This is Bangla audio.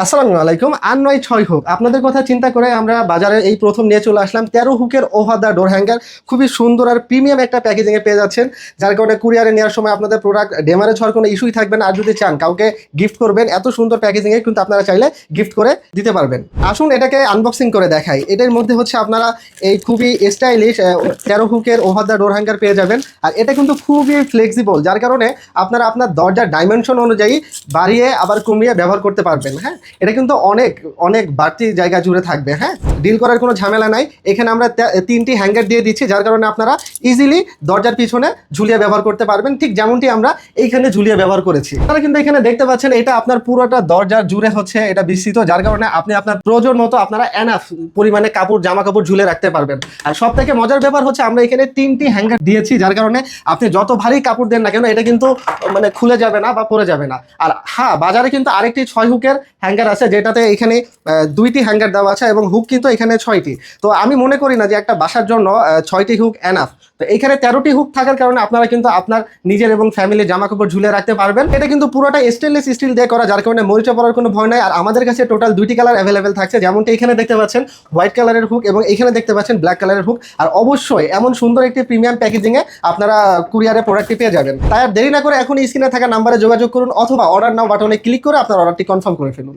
আসসালামু আলাইকুম। ৮৯৬ হুক আপনাদের কথা চিন্তা করে আমরা বাজারে এই প্রথম নিয়ে চলে আসলাম ১৩ হুকের ওভার দ্য ডোর হ্যাঙ্গার। খুবই সুন্দর আর প্রিমিয়াম একটা প্যাকেজিংয়ে পেয়ে যাচ্ছেন, যার কারণে কুরিয়ারে নেওয়ার সময় আপনাদের প্রোডাক্ট ড্যামেজ হওয়ার কোনো ইস্যুই থাকবে না। আর যদি চান কাউকে গিফট করবেন, এত সুন্দর প্যাকেজিংয়ে কিন্তু আপনারা চাইলে গিফট করে দিতে পারবেন। আসুন এটাকে আনবক্সিং করে দেখাই। এটার মধ্যে হচ্ছে আপনারা এই খুবই স্টাইলিশ ১৩ হুকের ওভার দ্য ডোর হ্যাঙ্গার পেয়ে যাবেন। আর এটা কিন্তু খুবই ফ্লেক্সিবল, যার কারণে আপনারা আপনার দরজার ডাইমেনশন অনুযায়ী বাড়িয়ে আবার কমিয়ে ব্যবহার করতে পারবেন। হ্যাঁ, এটা কিন্তু অনেক অনেক বাড়তি জায়গা জুড়ে থাকবে। হ্যাঁ, ডিল করার কোনো ঝামেলা নাই। এখানে আমরা 3টি হ্যাঙ্গার দিয়ে দিচ্ছি, যার কারণে আপনারা ইজিলি দরজার পিছনে ঝুলিয়ে ব্যবহার করতে পারবেন, ঠিক যেমনটি আমরা এইখানে ঝুলিয়ে ব্যবহার করেছি। আপনারা কিন্তু এখানে দেখতে পাচ্ছেন এটা আপনার পুরোটা দরজার জুড়ে হচ্ছে এটা বিস্তৃত, যার কারণে আপনি আপনার প্রয়োজন মতো আপনারা এনাফ পরিমাণে জামা কাপড় ঝুলে রাখতে পারবেন। আর সব থেকে মজার ব্যাপার হচ্ছে আমরা এখানে 3টি হ্যাঙ্গার দিয়েছি, যার কারণে আপনি যত ভারী কাপড় দেন না কেন এটা কিন্তু মানে খুলে যাবে না বা পরে যাবে না। আর হ্যাঁ, বাজারে কিন্তু আরেকটি 6 হুকের হ্যাঙ্গার আছে, যেটাতে এখানে 2টি হ্যাঙ্গার দেওয়া আছে এবং হুক কিন্তু এখানে 6টি। তো আমি মনে করি না যে একটা বাসার জন্য 6টি হুক এনাফ। তো এখানে 13টি হুক থাকার কারণে আপনারা কিন্তু আপনার নিজের এবং ফ্যামিলির জামা কাপড় ঝুলে রাখতে পারবেন। এটা কিন্তু পুরোটা স্টেনলেস স্টিল দিয়ে করা, যার কারণে মরিচা পড়ার কোনো ভয় নাই। আর আমাদের কাছে টোটাল 2টি কালার অ্যাভেলেবেল থাকছে, যেমনটা এখানে দেখতে পাচ্ছেন হোয়াইট কালারের হুক এবং এখানে দেখতে পাচ্ছেন ব্ল্যাক কালারের হুক। আর অবশ্যই এমন সুন্দর একটি প্রিমিয়াম প্যাকেজিংয়ে আপনারা কুরিয়ারে প্রোডাক্টটি পেয়ে যাবেন। তাই আর দেরি না করে এখন স্ক্রিনে থাকা নাম্বারে যোগাযোগ করুন অথবা অর্ডার নাও বাটনে ক্লিক করে আপনার অর্ডারটি কনফার্ম করে ফেলুন।